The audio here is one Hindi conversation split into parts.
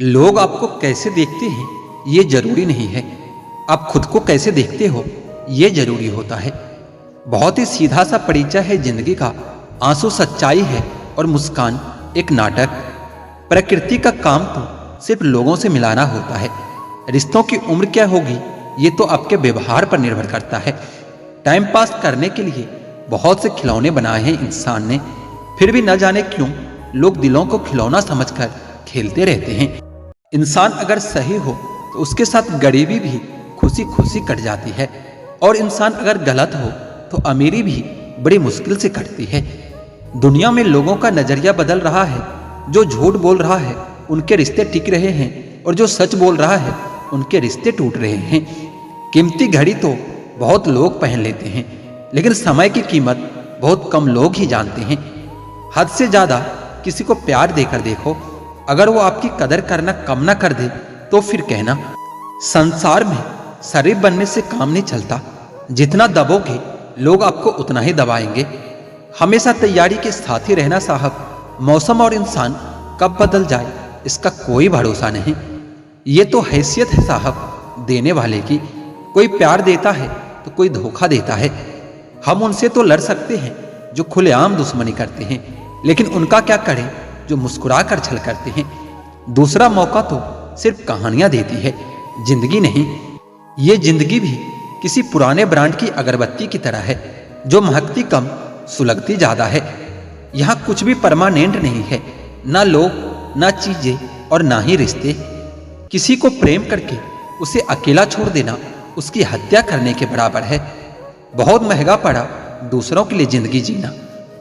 लोग आपको कैसे देखते हैं ये जरूरी नहीं है, आप खुद को कैसे देखते हो ये जरूरी होता है। बहुत ही सीधा सा परिचय है जिंदगी का, आंसू सच्चाई है और मुस्कान एक नाटक। प्रकृति का काम तो सिर्फ लोगों से मिलाना होता है, रिश्तों की उम्र क्या होगी ये तो आपके व्यवहार पर निर्भर करता है। टाइम पास करने के लिए बहुत से खिलौने बनाए हैं इंसान ने, फिर भी न जाने क्यों लोग दिलों को खिलौना समझकर खेलते रहते हैं। इंसान अगर सही हो तो उसके साथ गरीबी भी खुशी खुशी कट जाती है, और इंसान अगर गलत हो तो अमीरी भी बड़ी मुश्किल से कटती है। दुनिया में लोगों का नजरिया बदल रहा है, जो झूठ बोल रहा है उनके रिश्ते टिक रहे हैं, और जो सच बोल रहा है उनके रिश्ते टूट रहे हैं। कीमती घड़ी तो बहुत लोग पहन लेते हैं, लेकिन समय की कीमत बहुत कम लोग ही जानते हैं। हद से ज्यादा किसी को प्यार देकर देखो, अगर वो आपकी कदर करना कम ना कर दे तो फिर कहना। संसार में शरीफ बनने से काम नहीं चलता, जितना दबोगे लोग आपको उतना ही दबाएंगे। हमेशा तैयारी के साथ ही रहना साहब, मौसम और इंसान कब बदल जाए इसका कोई भरोसा नहीं। ये तो हैसियत है साहब देने वाले की, कोई प्यार देता है तो कोई धोखा देता है। हम उनसे तो लड़ सकते हैं जो खुलेआम दुश्मनी करते हैं, लेकिन उनका क्या करें जो मुस्कुरा कर छल करते हैं। दूसरा मौका तो सिर्फ कहानियां देती है, जिंदगी नहीं। ये जिंदगी भी किसी पुराने ब्रांड की अगरबत्ती की तरह है, जो महकती कम सुलगती ज्यादा है। यहाँ कुछ भी परमानेंट नहीं है, ना लोग ना चीजें और ना ही रिश्ते। किसी को प्रेम करके उसे अकेला छोड़ देना उसकी हत्या करने के बराबर है। बहुत महंगा पड़ा दूसरों के लिए जिंदगी जीना,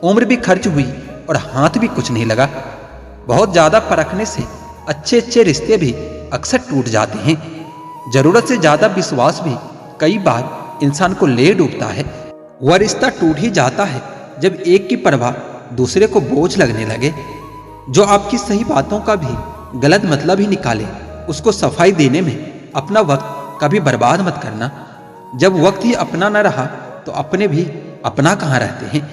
उम्र भी खर्च हुई और हाथ भी कुछ नहीं लगा। बहुत ज्यादा परखने से अच्छे अच्छे रिश्ते भी अक्सर टूट जाते हैं। जरूरत से ज्यादा विश्वास भी कई बार इंसान को ले डूबता है। वह रिश्ता टूट ही जाता है जब एक की परवाह दूसरे को बोझ लगने लगे। जो आपकी सही बातों का भी गलत मतलब ही निकाले, उसको सफाई देने में अपना वक्त कभी बर्बाद मत करना। जब वक्त ही अपना न रहा तो अपने भी अपना कहाँ रहते हैं।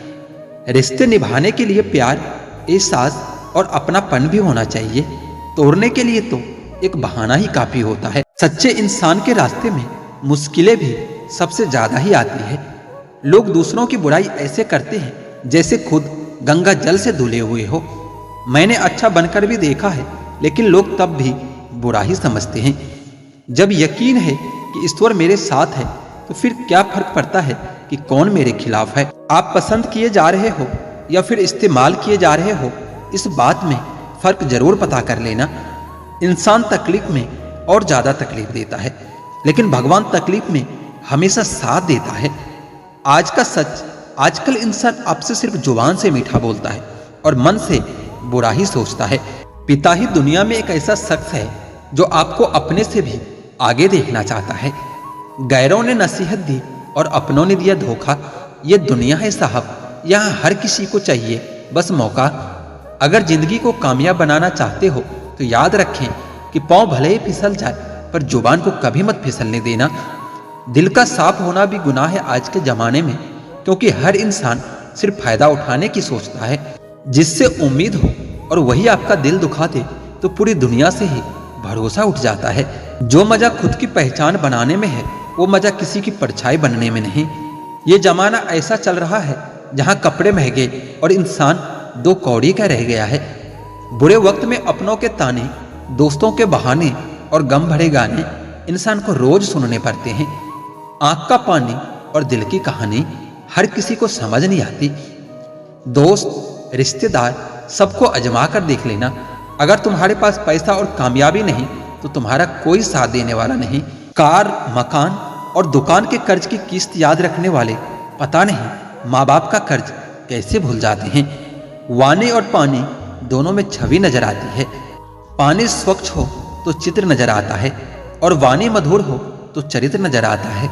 रिश्ते निभाने के लिए प्यार, एहसास और अपनापन भी होना चाहिए। तोड़ने के लिए तो एक बहाना ही काफी होता है। सच्चे इंसान के रास्ते में मुश्किलें भी सबसे ज्यादा ही आती है। लोग दूसरों की बुराई ऐसे करते हैं जैसे खुद गंगा जल से धुले हुए हो। मैंने अच्छा बनकर भी देखा है, लेकिन लोग तब भी बुरा ही समझते हैं। जब यकीन है कि ईश्वर मेरे साथ है तो फिर क्या फर्क पड़ता है कि कौन मेरे खिलाफ है। आप पसंद किए जा रहे हो या फिर इस्तेमाल किए जा रहे हो, इस बात में फर्क जरूर पता कर लेना। इंसान तकलीफ में और ज्यादा तकलीफ देता है, लेकिन भगवान तकलीफ में हमेशा साथ देता है। आज का सच, आजकल इंसान आपसे सिर्फ जुबान से मीठा बोलता है और मन से बुरा ही सोचता है। पिता ही दुनिया में एक ऐसा शख्स है जो आपको अपने से भी आगे देखना चाहता है। गैरों ने नसीहत दी और अपनों ने दिया धोखा। ये दुनिया है साहब, यहाँ हर किसी को चाहिए बस मौका। अगर जिंदगी को कामयाब बनाना चाहते हो तो याद रखें कि पांव भले ही फिसल जाए पर जुबान को कभी मत फिसलने देना। दिल का साफ होना भी गुनाह है आज के जमाने में, क्योंकि हर इंसान सिर्फ फायदा उठाने की सोचता है। जिससे उम्मीद हो और वही आपका दिल दुखा दे तो पूरी दुनिया से ही भरोसा उठ जाता है। जो मजा खुद की पहचान बनाने में है, वो मजा किसी की परछाई बनने में नहीं। ये जमाना ऐसा चल रहा है जहां कपड़े महंगे और इंसान दो कौड़ी का रह गया है। बुरे वक्त में अपनों के ताने, दोस्तों के बहाने और गम भरे गाने इंसान को रोज सुनने पड़ते हैं। आंख का पानी और दिल की कहानी हर किसी को समझ नहीं आती। दोस्त, रिश्तेदार सबको आजमा कर देख लेना। अगर तुम्हारे पास पैसा और कामयाबी नहीं तो तुम्हारा कोई साथ देने वाला नहीं। कार, मकान और दुकान के कर्ज की किस्त याद रखने वाले पता नहीं माँ बाप का कर्ज कैसे भूल जाते हैं। वाणी और पानी दोनों में छवि नजर आती है। पानी स्वच्छ हो तो चित्र नजर आता है, और वाणी मधुर हो तो चरित्र नजर आता है।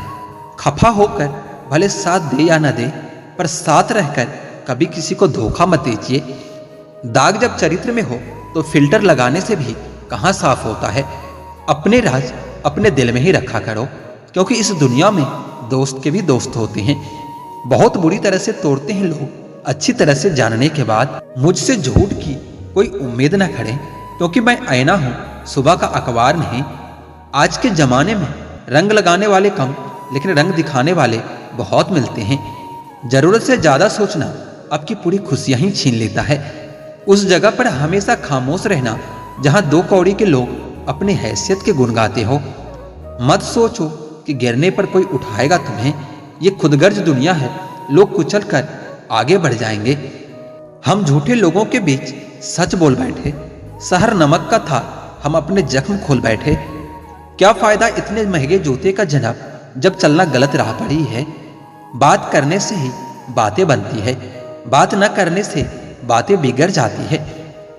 खफा होकर भले साथ दे या न दे, पर साथ रहकर कभी किसी को धोखा मत दीजिए। दाग जब चरित्र में हो तो फिल्टर लगाने से भी कहाँ साफ होता है। अपने राज अपने दिल में ही रखा करो, क्योंकि इस दुनिया में दोस्त के भी दोस्त होते हैं। बहुत बुरी तरह से तोड़ते हैं लोग अच्छी तरह से जानने के बाद। मुझसे झूठ की कोई उम्मीद न करें, क्योंकि मैं आईना हूं सुबह का अखबार नहीं। आज के जमाने में रंग लगाने वाले कम, लेकिन रंग दिखाने वाले बहुत मिलते हैं। जरूरत से ज्यादा सोचना आपकी पूरी खुशियां ही छीन लेता है। उस जगह पर हमेशा खामोश रहना जहां दो कौड़ी के लोग अपनी हैसियत के गुण गाते हो। मत सोचो कि गिरने पर कोई उठाएगा तुम्हें। ये खुदगर्ज दुनिया है, लोग कुचल कर आगे बढ़ जाएंगे। हम झूठे लोगों के बीच सच बोल बैठे, शहर नमक का था, हम अपने जख्म खोल बैठे। क्या फायदा इतने महंगे जूते का जनाब, जब चलना गलत राह पड़ी है। बात करने से ही बातें बनती है, बात न करने से बातें बिगड़ जाती है।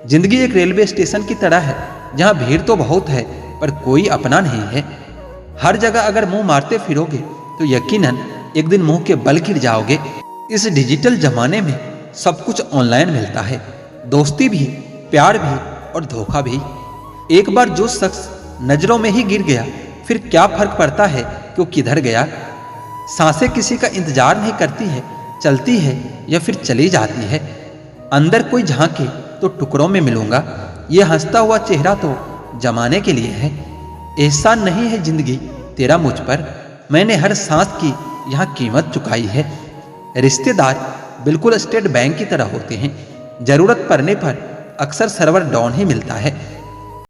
जिंदगी एक रेलवे स्टेशन की तरह है, जहां भीड़ तो बहुत है पर कोई अपना नहीं है। हर जगह अगर मुंह मारते फिरोगे तो यकीनन एक दिन मुंह के बल गिर जाओगे। इस डिजिटल जमाने में सब कुछ ऑनलाइन मिलता है, दोस्ती भी, प्यार भी और धोखा भी। एक बार जो शख्स नजरों में ही गिर गया, फिर क्या फर्क पड़ता है कि वो किधर गया। सांसें किसी का इंतजार नहीं करती है, चलती है या फिर चली जाती है। अंदर कोई झांके तो टुकड़ों में मिलूंगा, ये हंसता हुआ चेहरा तो जमाने के लिए है। एहसान नहीं है जिंदगी तेरा मुझ पर, मैंने हर सांस की यहाँ कीमत चुकाई है। रिश्तेदार बिल्कुल स्टेट बैंक की तरह होते हैं, जरूरत पड़ने पर अक्सर सर्वर डाउन ही मिलता है।